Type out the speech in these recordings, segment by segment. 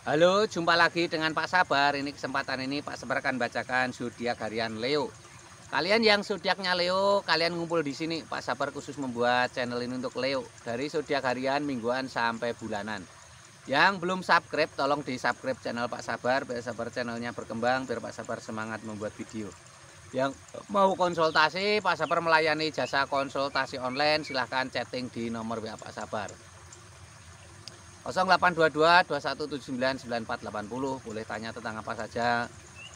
Halo, jumpa lagi dengan Pak Sabar. Ini kesempatan ini Pak Sabar akan bacakan zodiak harian Leo. Kalian yang zodiaknya Leo, kalian ngumpul di sini. Pak Sabar khusus membuat channel ini untuk Leo. Dari zodiak harian, mingguan sampai bulanan. Yang belum subscribe, tolong di-subscribe channel Pak Sabar biar Sabar channelnya berkembang, biar Pak Sabar semangat membuat video. Yang mau konsultasi, Pak Sabar melayani jasa konsultasi online. Silahkan chatting di nomor WA Pak Sabar 0822 2179 9480. Boleh tanya tentang apa saja,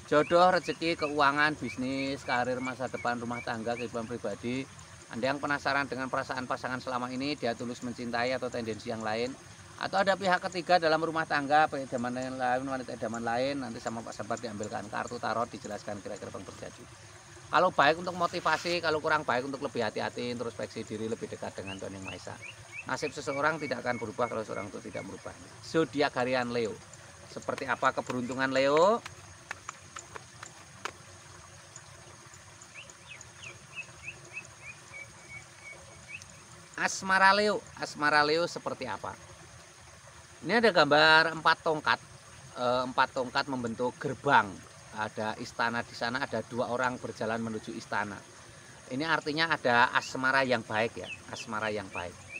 jodoh, rezeki, keuangan, bisnis, karir, masa depan, rumah tangga, kehidupan pribadi. Anda yang penasaran dengan perasaan pasangan selama ini, dia tulus mencintai atau tendensi yang lain, atau ada pihak ketiga dalam rumah tangga, idaman lain, wanita idaman lain, nanti sama Pak Sabar diambilkan kartu tarot, dijelaskan kira-kira yang terjadi. Kalau baik untuk motivasi, kalau kurang baik untuk lebih hati-hati, introspeksi diri, lebih dekat dengan Tuhan Yang Maha Esa. Nasib seseorang tidak akan berubah kalau seorang itu tidak merubah. Zodiak harian Leo. Seperti apa keberuntungan Leo? Asmara Leo. Asmara Leo seperti apa? Ini ada gambar 4 tongkat. 4 tongkat membentuk gerbang. Ada istana di sana, ada 2 orang berjalan menuju istana. Ini artinya ada asmara yang baik ya, asmara yang baik.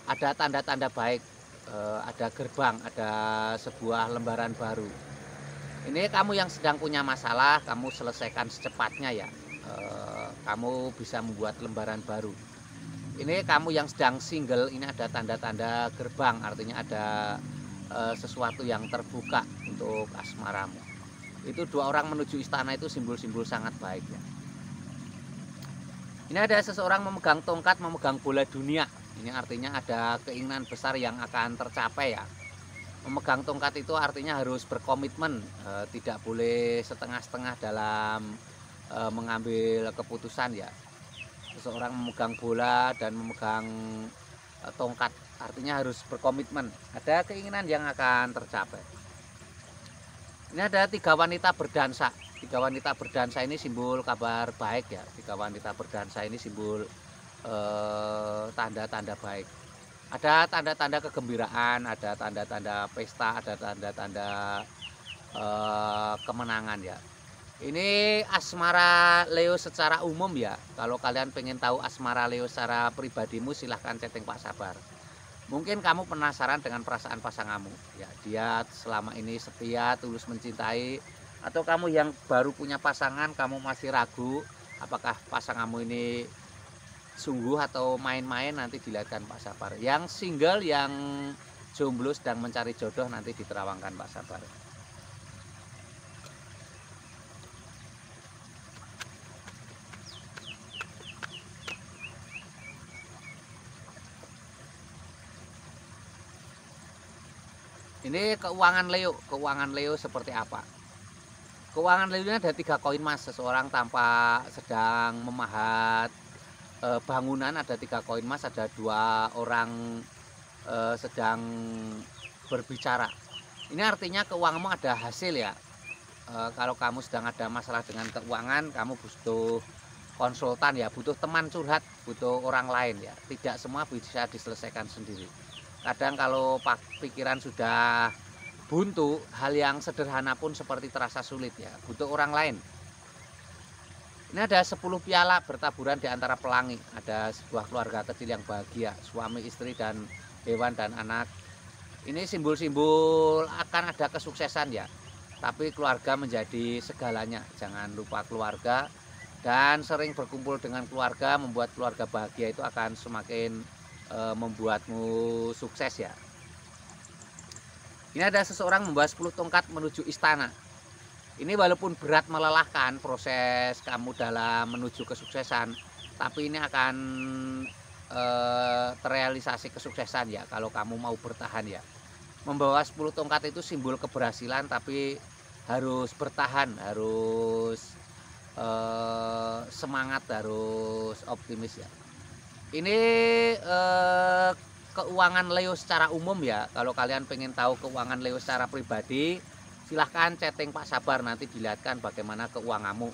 Ada tanda-tanda baik, ada gerbang, ada sebuah lembaran baru. Ini kamu yang sedang punya masalah, kamu selesaikan secepatnya ya. Kamu bisa membuat lembaran baru. Ini kamu yang sedang single, ini ada tanda-tanda gerbang, artinya ada sesuatu yang terbuka untuk asmaramu. Itu 2 orang menuju istana, itu simbol-simbol sangat baik ya. Ini ada seseorang memegang tongkat, memegang bola dunia. Ini artinya ada keinginan besar yang akan tercapai ya. Memegang tongkat itu artinya harus berkomitmen, tidak boleh setengah-setengah dalam mengambil keputusan ya. Seseorang memegang bola dan memegang tongkat artinya harus berkomitmen, ada keinginan yang akan tercapai. Ini ada 3 wanita berdansa. 3 wanita berdansa ini simbol kabar baik ya. 3 wanita berdansa ini simbol tanda-tanda baik. Ada tanda-tanda kegembiraan, ada tanda-tanda pesta, ada tanda-tanda kemenangan ya. Ini asmara Leo secara umum ya. Kalau kalian pengen tahu asmara Leo secara pribadimu, silahkan chatting Pak Sabar. Mungkin kamu penasaran dengan perasaan pasanganmu ya, dia selama ini setia, tulus mencintai, atau kamu yang baru punya pasangan, kamu masih ragu apakah pasanganmu ini sungguh atau main-main, nanti dilihatkan Pak Sabar. Yang single, yang jomblo sedang mencari jodoh, nanti diterawangkan Pak Sabar. Ini keuangan Leo seperti apa? Keuangan Leo ini ada 3 koin mas. Seseorang tampak sedang memahat bangunan, ada 3 koin mas, ada 2 orang sedang berbicara. Ini artinya keuanganmu ada hasil ya. Kalau kamu sedang ada masalah dengan keuangan, kamu butuh konsultan ya, butuh teman curhat, butuh orang lain ya. Tidak semua bisa diselesaikan sendiri. Kadang kalau pikiran sudah buntu, hal yang sederhana pun seperti terasa sulit ya, butuh orang lain. Ini ada 10 piala bertaburan di antara pelangi. Ada sebuah keluarga kecil yang bahagia, suami, istri, dan hewan dan anak. Ini simbol-simbol akan ada kesuksesan ya. Tapi keluarga menjadi segalanya. Jangan lupa keluarga, dan sering berkumpul dengan keluarga, membuat keluarga bahagia itu akan semakin membuatmu sukses ya. Ini ada seseorang membawa 10 tongkat menuju istana. Ini walaupun berat, melelahkan proses kamu dalam menuju kesuksesan, tapi ini akan terrealisasi kesuksesan ya kalau kamu mau bertahan ya. Membawa 10 tongkat itu simbol keberhasilan, tapi harus bertahan, harus semangat, harus optimis ya. Ini keuangan Leo secara umum ya. Kalau kalian pengen tahu keuangan Leo secara pribadi, silahkan chatting Pak Sabar, nanti dilihatkan bagaimana keuanganmu.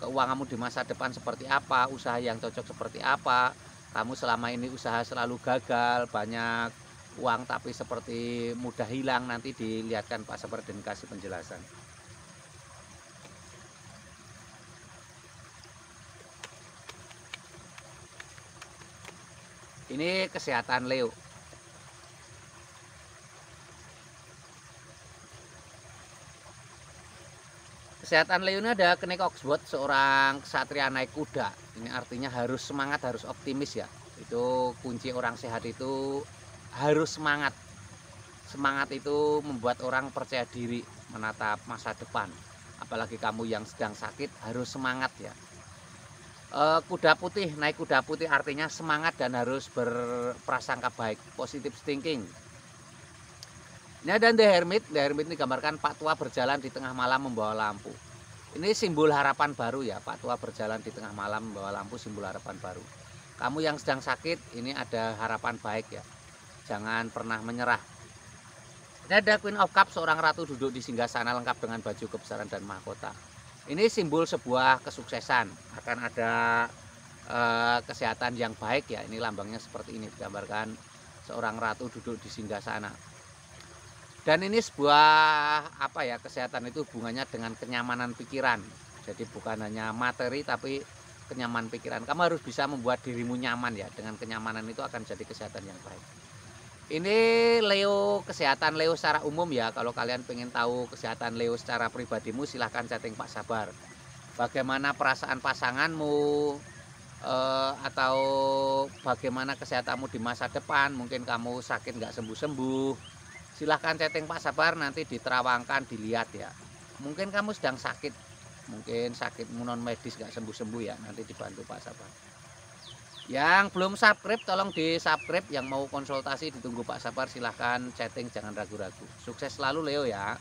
Keuanganmu di masa depan seperti apa, usaha yang cocok seperti apa. Kamu selama ini usaha selalu gagal, banyak uang tapi seperti mudah hilang, nanti dilihatkan Pak Sabar dan kasih penjelasan. Ini kesehatan Leo. Kesehatan Leo ini ada Kenek Oxbow, seorang ksatria naik kuda. Ini artinya harus semangat, harus optimis ya. Itu kunci orang sehat itu harus semangat. Semangat itu membuat orang percaya diri menatap masa depan. Apalagi kamu yang sedang sakit harus semangat ya. Kuda putih, naik kuda putih artinya semangat dan harus berprasangka baik, positive thinking. Ini ada The Hermit. The Hermit ini gambarkan Pak Tua berjalan di tengah malam membawa lampu. Ini simbol harapan baru ya. Pak Tua berjalan di tengah malam membawa lampu, simbol harapan baru. Kamu yang sedang sakit, ini ada harapan baik ya. Jangan pernah menyerah. Ini ada Queen of Cups, seorang ratu duduk di singgasana lengkap dengan baju kebesaran dan mahkota. Ini simbol sebuah kesuksesan. Akan ada kesehatan yang baik ya. Ini lambangnya seperti ini, digambarkan seorang ratu duduk di singgasana. Dan ini sebuah apa ya, kesehatan itu hubungannya dengan kenyamanan pikiran. Jadi bukan hanya materi tapi kenyamanan pikiran. Kamu harus bisa membuat dirimu nyaman ya. Dengan kenyamanan itu akan jadi kesehatan yang baik. Ini Leo, kesehatan Leo secara umum ya. Kalau kalian pengen tahu kesehatan Leo secara pribadimu, silahkan chatting Pak Sabar. Bagaimana perasaan pasanganmu, atau bagaimana kesehatanmu di masa depan. Mungkin kamu sakit nggak sembuh-sembuh, silahkan chatting Pak Sabar, nanti diterawangkan, dilihat ya. Mungkin kamu sedang sakit, mungkin sakit non medis nggak sembuh-sembuh ya, nanti dibantu Pak Sabar. Yang belum subscribe tolong di subscribe. Yang mau konsultasi ditunggu Pak Sabar, silahkan chatting, jangan ragu-ragu. Sukses selalu Leo ya.